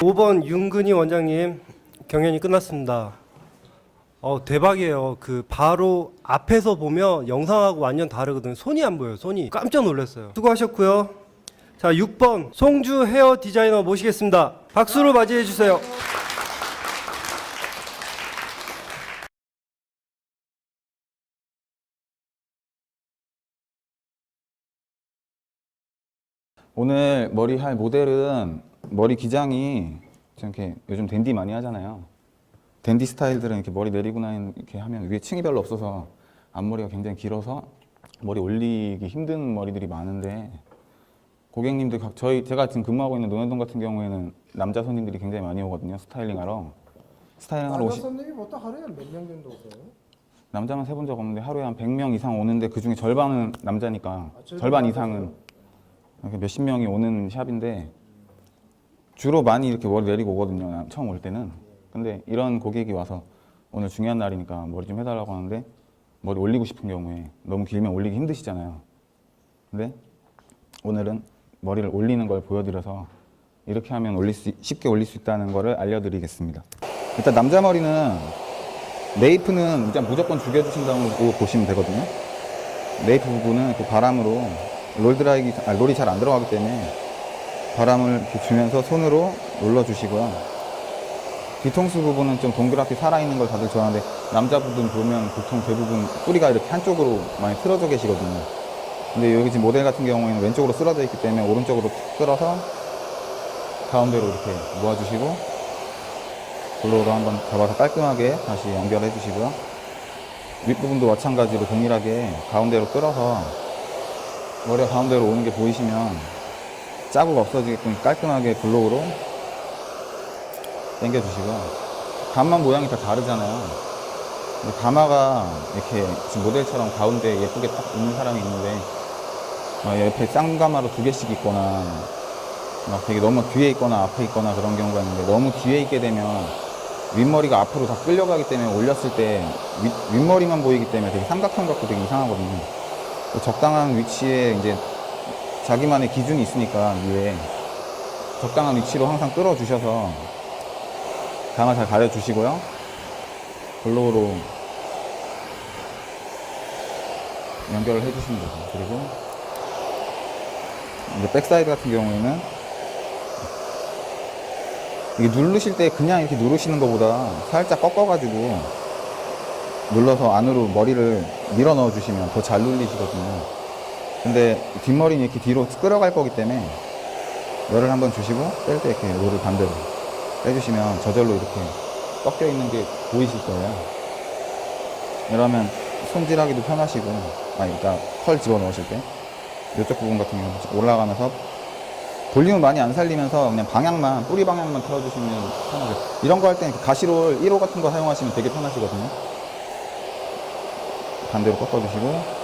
5번 윤근희 원장님 경연이 끝났습니다. 대박이에요. 그 바로 앞에서 보면 영상하고 완전 다르거든요. 손이 안 보여요. 손이 깜짝 놀랐어요. 수고하셨고요. 자, 6번 송주 헤어 디자이너 모시겠습니다. 박수로 맞이해 주세요. 오늘 머리 할 모델은 머리 기장이 이렇게 요즘 댄디 많이 하잖아요. 댄디 스타일들은 이렇게 머리 내리고 나면 이렇게 하면 위에 층이 별로 없어서 앞머리가 굉장히 길어서 머리 올리기 힘든 머리들이 많은데, 고객님들 제가 지금 근무하고 있는 논현동 같은 경우에는 남자 손님들이 굉장히 많이 오거든요. 스타일링하러 남자 손님이 보통 하루에 몇 명 정도 오세요? 남자만 세본 적 없는데 하루에 한 100명 이상 오는데 그중에 절반은 남자니까 절반 이상은 몇십 명이 오는 샵인데, 주로 많이 이렇게 머리 내리고 오거든요. 처음 올 때는. 근데 이런 고객이 와서 오늘 중요한 날이니까 머리 좀 해달라고 하는데, 머리 올리고 싶은 경우에 너무 길면 올리기 힘드시잖아요. 근데 오늘은 머리를 올리는 걸 보여드려서 이렇게 하면 쉽게 올릴 수 있다는 거를 알려드리겠습니다. 일단 남자 머리는 네이프는 일단 무조건 죽여주신다고 보시면 되거든요. 네이프 부분은 그 바람으로 롤이 잘 안 들어가기 때문에 바람을 이렇게 주면서 손으로 눌러주시고요. 뒤통수 부분은 좀 동그랗게 살아있는 걸 다들 좋아하는데, 남자분들 보면 보통 대부분 뿌리가 이렇게 한쪽으로 많이 틀어져 계시거든요. 근데 여기 지금 모델 같은 경우에는 왼쪽으로 쓰러져 있기 때문에 오른쪽으로 툭 끌어서 가운데로 이렇게 모아주시고, 블로우로 한번 잡아서 깔끔하게 다시 연결해 주시고요. 윗부분도 마찬가지로 동일하게 가운데로 끌어서 머리가 가운데로 오는 게 보이시면 자국 없어지게끔 깔끔하게 블록으로 당겨주시고요. 가마 모양이 다 다르잖아요. 가마가 이렇게 지금 모델처럼 가운데 예쁘게 딱 있는 사람이 있는데, 옆에 쌍가마로 2개씩 있거나 막 되게 너무 뒤에 있거나 앞에 있거나 그런 경우가 있는데, 너무 뒤에 있게 되면 윗머리가 앞으로 다 끌려가기 때문에 올렸을 때 윗머리만 보이기 때문에 되게 삼각형 같고 되게 이상하거든요. 적당한 위치에 이제 자기만의 기준이 있으니까 위에 적당한 위치로 항상 끌어주셔서 가마 잘 가려주시고요. 블로우로 연결을 해주시면 되죠. 그리고 이제 백사이드 같은 경우에는 이게 누르실 때 그냥 이렇게 누르시는 것보다 살짝 꺾어가지고 눌러서 안으로 머리를 밀어 넣어 주시면 더 잘 눌리시거든요. 근데 뒷머리는 이렇게 뒤로 끌어갈 거기 때문에 열을 한번 주시고 뺄 때 이렇게 롤을 반대로 빼주시면 저절로 이렇게 꺾여 있는 게 보이실 거예요. 이러면 손질하기도 편하시고, 그러니까 털 집어 넣으실 때 이쪽 부분 같은 경우는 올라가면서 볼륨을 많이 안 살리면서 그냥 뿌리 방향만 틀어주시면 편하게. 이런 거 할 때 가시롤 1호 같은 거 사용하시면 되게 편하시거든요. 반대로 꺾어주시고,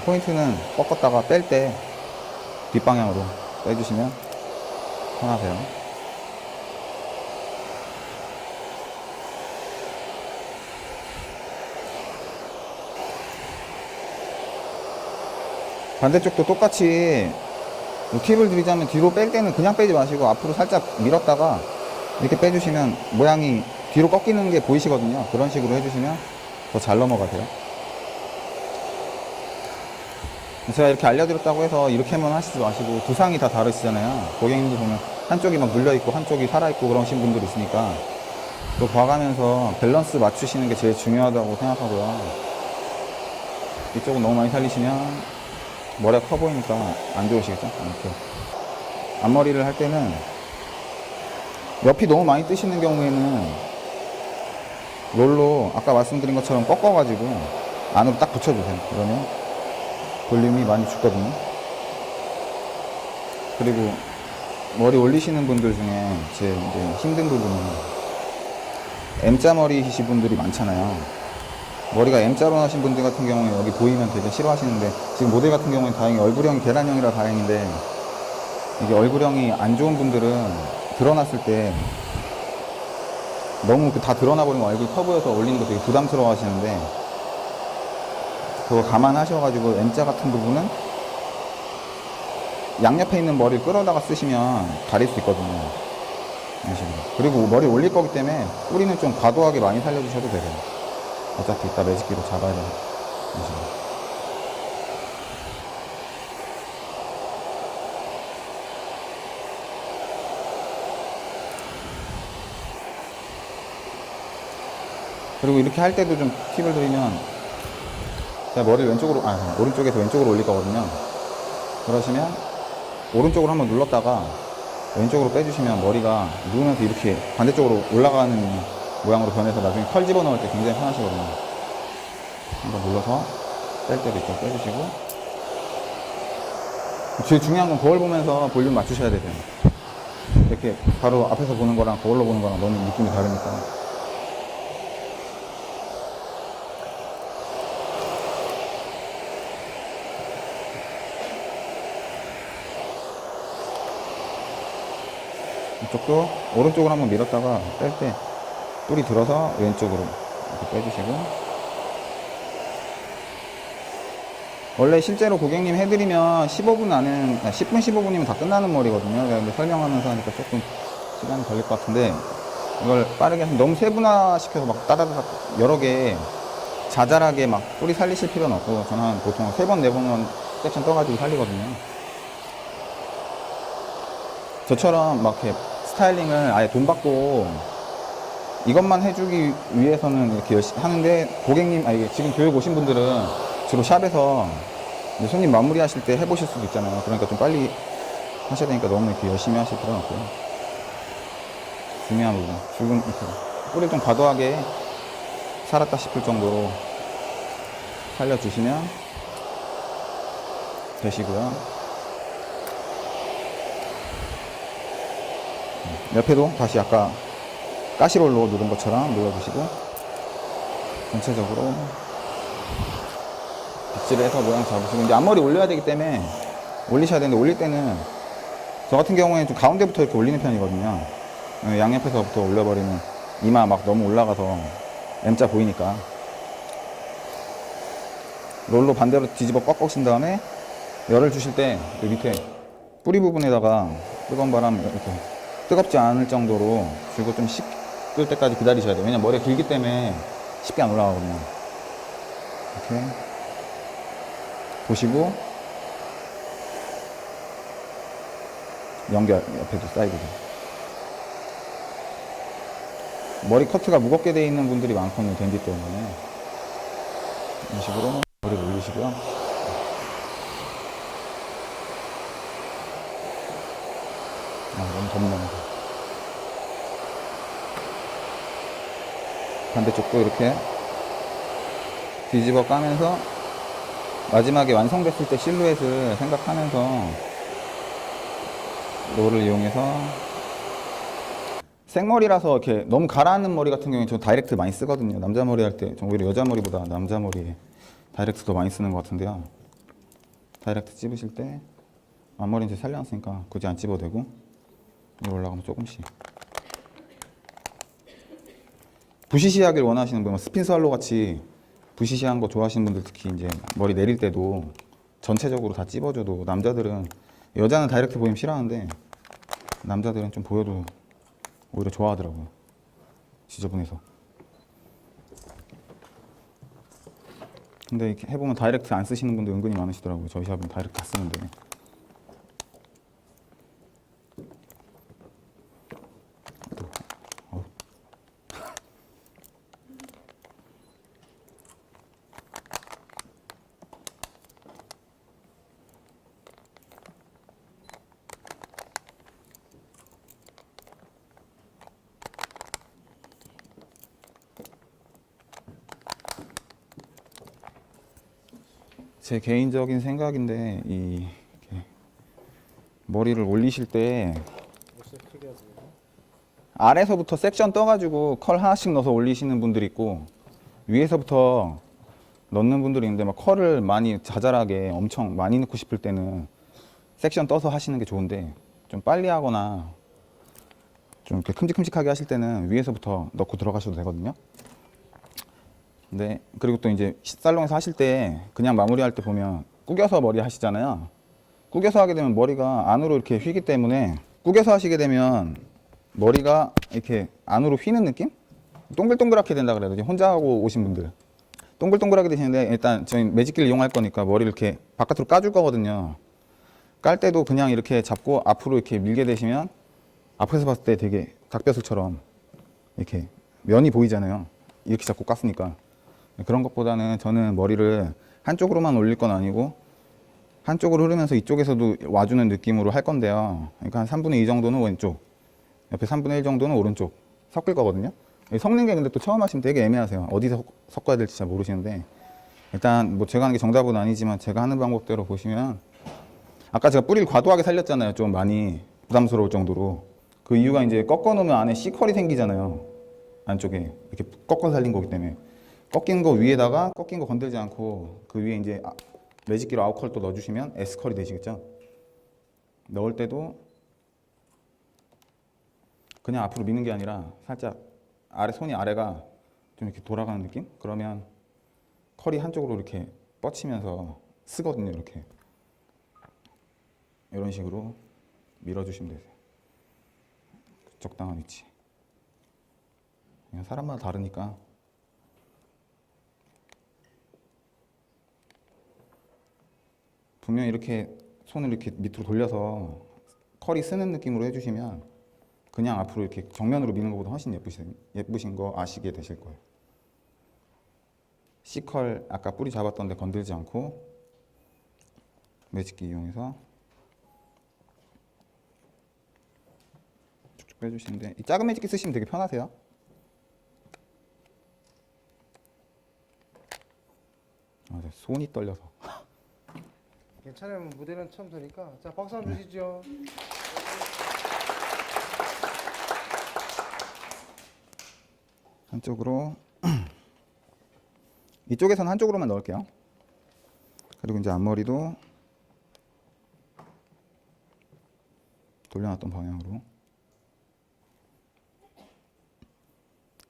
포인트는 꺾었다가 뺄 때 뒷방향으로 빼주시면 편하세요. 반대쪽도 똑같이 팁을 드리자면, 뒤로 뺄 때는 그냥 빼지 마시고 앞으로 살짝 밀었다가 이렇게 빼주시면 모양이 뒤로 꺾이는 게 보이시거든요. 그런 식으로 해주시면 더 잘 넘어가세요. 제가 이렇게 알려드렸다고 해서 이렇게만 하시지 마시고, 두상이 다 다르시잖아요. 고객님들 보면 한쪽이 막 눌려있고 한쪽이 살아있고 그러신 분들 있으니까 또 봐가면서 밸런스 맞추시는 게 제일 중요하다고 생각하고요. 이쪽은 너무 많이 살리시면 머리가 커 보이니까 안 좋으시겠죠? 이렇게 앞머리를 할 때는 옆이 너무 많이 뜨시는 경우에는 롤로 아까 말씀드린 것처럼 꺾어가지고 안으로 딱 붙여주세요. 그러면 볼륨이 많이 죽거든요. 그리고 머리 올리시는 분들 중에 제일 이제 힘든 부분은 M자 머리이신 분들이 많잖아요. 머리가 M자로 나신 분들 같은 경우에 여기 보이면 되게 싫어하시는데, 지금 모델 같은 경우에 다행히 얼굴형이 계란형이라 다행인데, 이게 얼굴형이 안 좋은 분들은 드러났을 때 너무 다 드러나 버리면 얼굴 커 보여서 올리는 거 되게 부담스러워 하시는데, 그거 감안하셔가지고 M자 같은 부분은 양옆에 있는 머리를 끌어다가 쓰시면 가릴 수 있거든요. 이런 식으로. 그리고 머리 올릴 거기 때문에 뿌리는 좀 과도하게 많이 살려주셔도 되고요. 어차피 이따 매직기로 잡아야 돼요. 이런 식으로. 그리고 이렇게 할 때도 좀 팁을 드리면, 제가 머리를 오른쪽에서 왼쪽으로 올릴 거거든요. 그러시면 오른쪽으로 한번 눌렀다가 왼쪽으로 빼주시면 머리가 누우면서 이렇게 반대쪽으로 올라가는 모양으로 변해서 나중에 컬 집어넣을 때 굉장히 편하시거든요. 한번 눌러서 뺄 때도 있고 빼주시고. 제일 중요한 건 거울 보면서 볼륨 맞추셔야 되세요. 이렇게 바로 앞에서 보는 거랑 거울로 보는 거랑 너무 느낌이 다르니까. 이쪽도 오른쪽으로 한번 밀었다가 뺄 때 뿌리 들어서 왼쪽으로 이렇게 빼주시고. 원래 실제로 고객님 해드리면 15분 안에 10분 15분이면 다 끝나는 머리거든요. 근데 설명하면서 하니까 조금 시간이 걸릴 것 같은데, 이걸 빠르게 해서 너무 세분화 시켜서 막 따다다닥 여러 개 자잘하게 막 뿌리 살리실 필요는 없고, 저는 한 보통 3번 4번은 섹션 떠가지고 살리거든요. 저처럼 막 이렇게 스타일링을 아예 돈 받고 이것만 해주기 위해서는 이렇게 열심히 하는데, 고객님, 지금 교육 오신 분들은 주로 샵에서 이제 손님 마무리 하실 때 해보실 수도 있잖아요. 그러니까 좀 빨리 하셔야 되니까 너무 이렇게 열심히 하실 필요는 없고요. 중요한 부분. 지금 이렇게 뿌리를 좀 과도하게 살았다 싶을 정도로 살려주시면 되시고요. 옆에도 다시 아까 가시롤로 누른 것처럼 눌러주시고, 전체적으로 빗질을 해서 모양 잡으시고, 이제 앞머리 올려야 되기 때문에 올리셔야 되는데, 올릴 때는 저 같은 경우에는 좀 가운데부터 이렇게 올리는 편이거든요. 양옆에서부터 올려버리면 이마 막 너무 올라가서 M자 보이니까. 롤로 반대로 뒤집어 꺾으신 다음에 열을 주실 때 그 밑에 뿌리 부분에다가 뜨거운 바람 이렇게 뜨겁지 않을 정도로 그리고 좀 식을 때까지 기다리셔야 돼요. 왜냐면 머리가 길기 때문에 쉽게 안 올라가거든요. 이렇게 보시고, 연결 옆에도 사이드도. 머리 커트가 무겁게 되어 있는 분들이 많거든요, 댄디 때문에. 이런 식으로 머리를 올리시고요. 너무 덥네요. 반대쪽도 이렇게 뒤집어 까면서 마지막에 완성됐을 때 실루엣을 생각하면서 롤을 이용해서, 생머리라서 이렇게 너무 가라앉는 머리 같은 경우에 저 다이렉트 많이 쓰거든요. 남자 머리 할 때 오히려 여자 머리보다 남자 머리에 다이렉트 더 많이 쓰는 것 같은데요. 다이렉트 찝으실 때 앞머리는 이제 살려놨으니까 굳이 안 찝어도 되고, 위로 올라가면 조금씩. 부시시하길 원하시는 분, 스핀 스왈로 같이 부시시한 거 좋아하시는 분들, 특히 이제 머리 내릴 때도 전체적으로 다 찝어줘도, 남자들은, 여자는 다이렉트 보이면 싫어하는데 남자들은 좀 보여도 오히려 좋아하더라고요. 지저분해서. 근데 이렇게 해보면 다이렉트 안 쓰시는 분들 은근히 많으시더라고요. 저희 샵은 다이렉트 다 쓰는데. 제 개인적인 생각인데, 이렇게 머리를 올리실 때 아래서부터 섹션 떠가지고 컬 하나씩 넣어서 올리시는 분들이 있고, 위에서부터 넣는 분들이 있는데, 막 컬을 많이 자잘하게 엄청 많이 넣고 싶을 때는 섹션 떠서 하시는 게 좋은데, 좀 빨리 하거나 좀 이렇게 큼직큼직하게 하실 때는 위에서부터 넣고 들어가셔도 되거든요. 네, 그리고 또 이제 살롱에서 하실 때 그냥 마무리할 때 보면 구겨서 머리 하시잖아요. 꾸겨서 하게 되면 머리가 안으로 이렇게 휘기 때문에 꾸겨서 하시게 되면 머리가 이렇게 안으로 휘는 느낌? 동글동글하게 된다 그래야 되지. 혼자 하고 오신 분들 동글동글하게 되시는데 일단 저희 매직기를 이용할 거니까 머리를 이렇게 바깥으로 까줄 거거든요. 깔 때도 그냥 이렇게 잡고 앞으로 이렇게 밀게 되시면 앞에서 봤을 때 되게 닭뼈슬처럼 이렇게 면이 보이잖아요. 이렇게 잡고 깠으니까. 그런 것보다는 저는 머리를 한쪽으로만 올릴 건 아니고 한쪽으로 흐르면서 이쪽에서도 와주는 느낌으로 할 건데요. 그러니까 한 3분의 2 정도는 왼쪽, 옆에 3분의 1 정도는 오른쪽 섞을 거거든요. 섞는 게 근데 또 처음 하시면 되게 애매하세요. 어디서 섞어야 될지 잘 모르시는데 일단 뭐 제가 하는 게 정답은 아니지만 제가 하는 방법대로 보시면 아까 제가 뿌리를 과도하게 살렸잖아요. 좀 많이 부담스러울 정도로. 그 이유가 이제 꺾어 놓으면 안에 C컬이 생기잖아요. 안쪽에 이렇게 꺾어 살린 거기 때문에 꺾인 거 위에다가 꺾인 거 건들지 않고 그 위에 이제 매직기로 아웃컬 또 넣어주시면 S컬이 되시겠죠. 넣을 때도 그냥 앞으로 미는 게 아니라 살짝 아래 손이 아래가 좀 이렇게 돌아가는 느낌? 그러면 컬이 한쪽으로 이렇게 뻗치면서 쓰거든요. 이렇게 이런 식으로 밀어주시면 되세요. 적당한 위치. 그냥 사람마다 다르니까 분명 이렇게 손을 이렇게 밑으로 돌려서 컬이 쓰는 느낌으로 해주시면 그냥 앞으로 이렇게 정면으로 미는 것보다 훨씬 예쁘신 거 아시게 되실 거예요. C컬 아까 뿌리 잡았던 데 건들지 않고 매직기 이용해서 쭉쭉 빼주시는데 이 작은 매직기 쓰시면 되게 편하세요. 손이 떨려서. 괜찮아요. 무대는 처음 서니까. 자, 박수 한번 주시죠. 한쪽으로 이쪽에서는 한쪽으로만 넣을게요. 그리고 이제 앞머리도 돌려놨던 방향으로.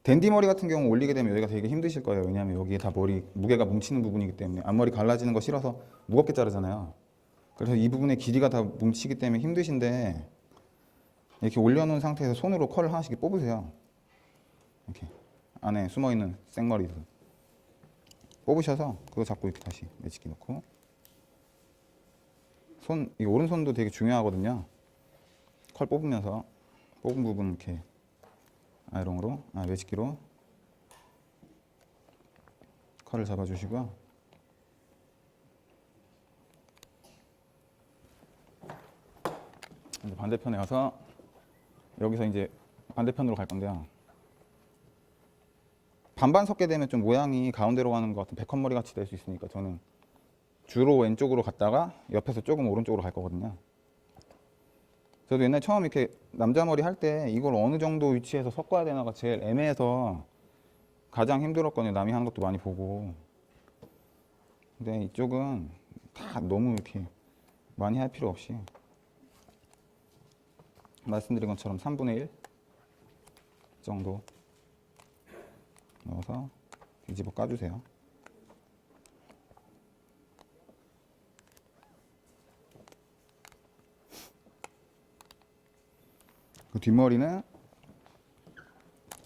댄디 머리 같은 경우 올리게 되면 여기가 되게 힘드실 거예요. 왜냐하면 여기에 다 머리 무게가 뭉치는 부분이기 때문에 앞머리 갈라지는 거 싫어서 무겁게 자르잖아요. 그래서 이 부분의 길이가 다 뭉치기 때문에 힘드신데 이렇게 올려놓은 상태에서 손으로 컬을 하나씩 뽑으세요. 이렇게 안에 숨어있는 생머리들 뽑으셔서 그거 잡고 이렇게 다시 매직기 넣고 이 오른손도 되게 중요하거든요. 컬 뽑으면서 뽑은 부분 이렇게 아이롱으로 매직기로 컬을 잡아주시고요. 이제 반대편에 가서 여기서 이제 반대편으로 갈 건데요. 반반 섞게 되면 좀 모양이 가운데로 가는 것 같은 백헌머리 같이 될 수 있으니까 저는 주로 왼쪽으로 갔다가 옆에서 조금 오른쪽으로 갈 거거든요. 저도 옛날에 처음 이렇게 남자 머리 할 때 이걸 어느 정도 위치에서 섞어야 되나가 제일 애매해서 가장 힘들었거든요. 남이 하는 것도 많이 보고. 근데 이쪽은 다 너무 이렇게 많이 할 필요 없이 말씀드린 것처럼 3분의 1 정도 넣어서 뒤집어 까주세요. 그 뒷머리는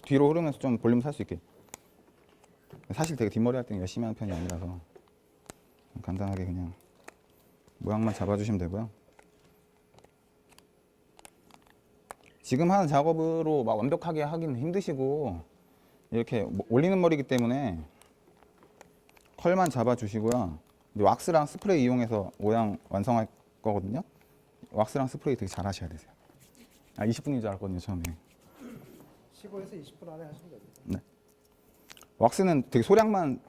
뒤로 흐르면서 좀 볼륨 살 수 있게. 사실 되게 뒷머리 할 때는 열심히 하는 편이 아니라서 간단하게 그냥 모양만 잡아주시면 되고요. 지금 하는 작업으로 막 완벽하게 하기는 힘드시고 이렇게 올리는 머리이기 때문에 컬만 잡아주시고요. 이제 왁스랑 스프레이 이용해서 모양 완성할 거거든요. 왁스랑 스프레이 되게 잘 하셔야 되세요. 20분인 줄 알았거든요, 처음에. 15에서 20분 안에 하시면 됩니다. 네. 왁스는 되게 소량만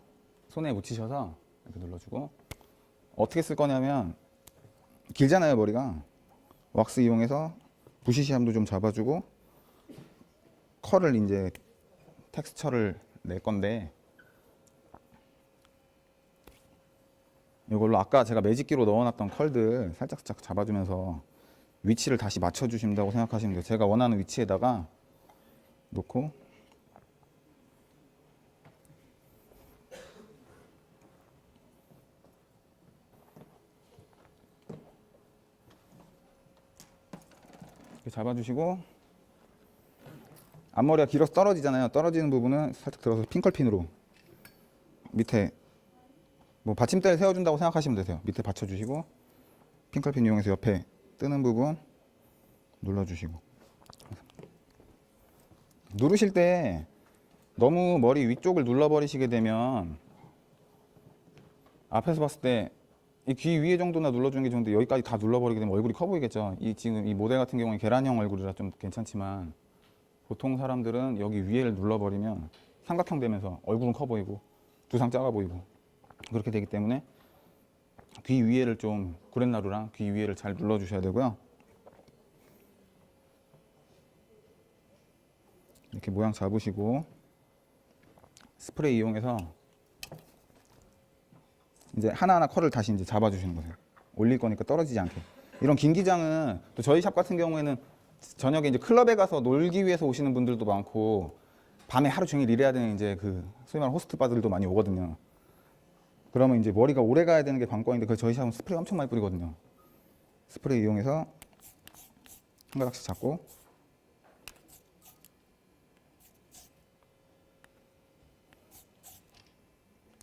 손에 묻히셔서 이렇게 눌러주고 어떻게 쓸 거냐면 길잖아요, 머리가. 왁스 이용해서 부시시함도 좀 잡아주고 컬을 이제 텍스처를 낼 건데 이걸로 아까 제가 매직기로 넣어놨던 컬들 살짝 잡아주면서 위치를 다시 맞춰주신다고 생각하시면 돼요. 제가 원하는 위치에다가 놓고 이렇게 잡아주시고 앞머리가 길어서 떨어지잖아요. 떨어지는 부분은 살짝 들어서 핑컬핀으로 밑에 뭐 받침대를 세워준다고 생각하시면 되세요. 밑에 받쳐주시고 핑컬핀 이용해서 옆에 뜨는 부분 눌러주시고 누르실 때 너무 머리 위쪽을 눌러버리시게 되면 앞에서 봤을 때 이 귀 위에 정도나 눌러주는 게 좋은데 여기까지 다 눌러버리게 되면 얼굴이 커 보이겠죠. 이 지금 이 모델 같은 경우는 계란형 얼굴이라 좀 괜찮지만 보통 사람들은 여기 위에를 눌러버리면 삼각형 되면서 얼굴은 커 보이고 두상 작아 보이고 그렇게 되기 때문에 귀 위에를 좀 구렛나루랑 귀 위에를 잘 눌러주셔야 되고요. 이렇게 모양 잡으시고 스프레이 이용해서 이제 하나하나 컬을 다시 이제 잡아주시는 거예요. 올릴 거니까 떨어지지 않게. 이런 긴 기장은 또 저희 샵 같은 경우에는 저녁에 이제 클럽에 가서 놀기 위해서 오시는 분들도 많고 밤에 하루 종일 일해야 되는 이제 그 소위 말하는 호스트바들도 많이 오거든요. 그러면 이제 머리가 오래 가야 되는 게 관건인데 그 저희 샵은 스프레이 엄청 많이 뿌리거든요. 스프레이 이용해서 한 가닥씩 잡고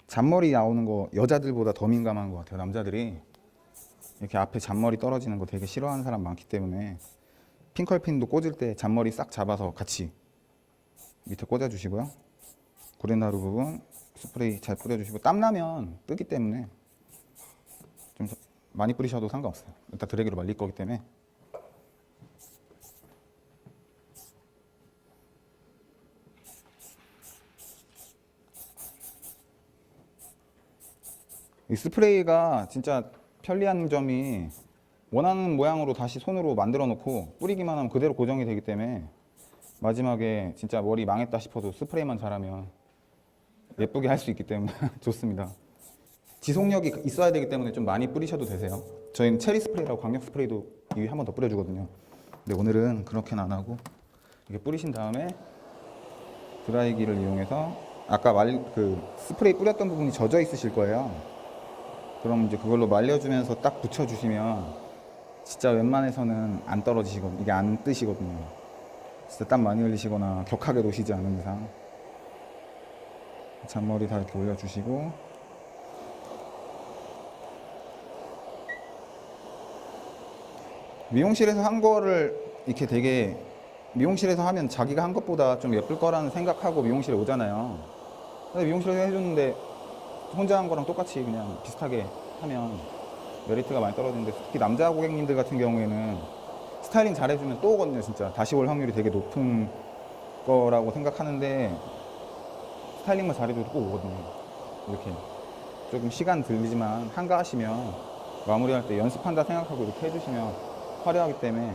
잔머리 나오는 거 여자들보다 더 민감한 것 같아요. 남자들이 이렇게 앞에 잔머리 떨어지는 거 되게 싫어하는 사람 많기 때문에 핑컬핀도 꽂을 때 잔머리 싹 잡아서 같이 밑에 꽂아주시고요. 구렛나루 부분 스프레이 잘 뿌려주시고 땀나면 뜨기 때문에 좀 많이 뿌리셔도 상관없어요. 일단 드래기로 말릴 거기 때문에 이 스프레이가 진짜 편리한 점이 원하는 모양으로 다시 손으로 만들어 놓고 뿌리기만 하면 그대로 고정이 되기 때문에 마지막에 진짜 머리 망했다 싶어도 스프레이만 잘하면 예쁘게 할 수 있기 때문에 좋습니다. 지속력이 있어야 되기 때문에 좀 많이 뿌리셔도 되세요. 저희는 체리 스프레이라고 강력 스프레이도 이 위에 한 번 더 뿌려주거든요. 근데 오늘은 그렇게는 안 하고 이렇게 뿌리신 다음에 드라이기를 이용해서 아까 그 스프레이 뿌렸던 부분이 젖어 있으실 거예요. 그럼 이제 그걸로 말려주면서 딱 붙여주시면 진짜 웬만해서는 안 떨어지시거든요. 이게 안 뜨시거든요. 진짜 땀 많이 흘리시거나 격하게 놓으시지 않은 이상 잔머리 다 이렇게 올려주시고 미용실에서 한 거를 이렇게 되게 미용실에서 하면 자기가 한 것보다 좀 예쁠 거라는 생각하고 미용실에 오잖아요. 근데 미용실에서 해주는데 혼자 한 거랑 똑같이 그냥 비슷하게 하면 메리트가 많이 떨어지는데 특히 남자 고객님들 같은 경우에는 스타일링 잘해주면 또 오거든요. 진짜 다시 올 확률이 되게 높은 거라고 생각하는데 스타일링만 잘해줘도 꼭 오거든요. 이렇게 조금 시간 들리지만 한가하시면 마무리할 때 연습한다 생각하고 이렇게 해주시면 화려하기 때문에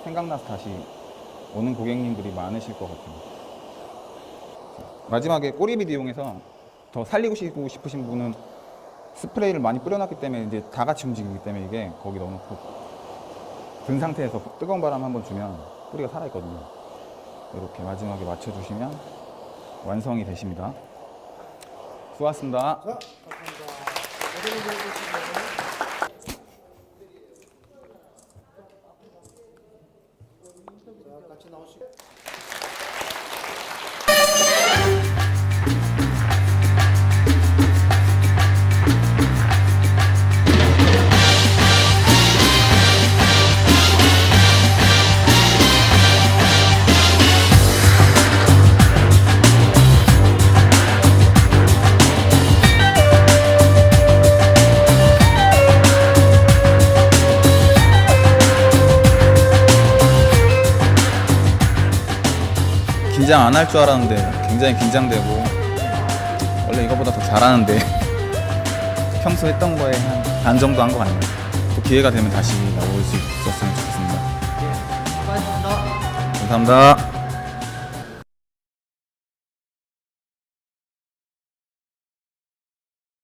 생각나서 다시 오는 고객님들이 많으실 것 같아요. 마지막에 꼬리빗 이용해서 더 살리고 싶으신 분은 스프레이를 많이 뿌려놨기 때문에 이제 다 같이 움직이기 때문에 이게 거기 넣어놓고 든 상태에서 뜨거운 바람 한번 주면 뿌리가 살아있거든요. 이렇게 마지막에 맞춰주시면 완성이 되십니다. 수고하셨습니다. 자, 감사합니다. 자, 같이 나오시고. 긴장 안 할 줄 알았는데 굉장히 긴장되고 원래 이거보다 더 잘하는데 평소 했던 거에 한 반 정도 한 것 같네요. 또 기회가 되면 다시 나올 수 있었으면 좋겠습니다. 수고하셨습니다. 감사합니다.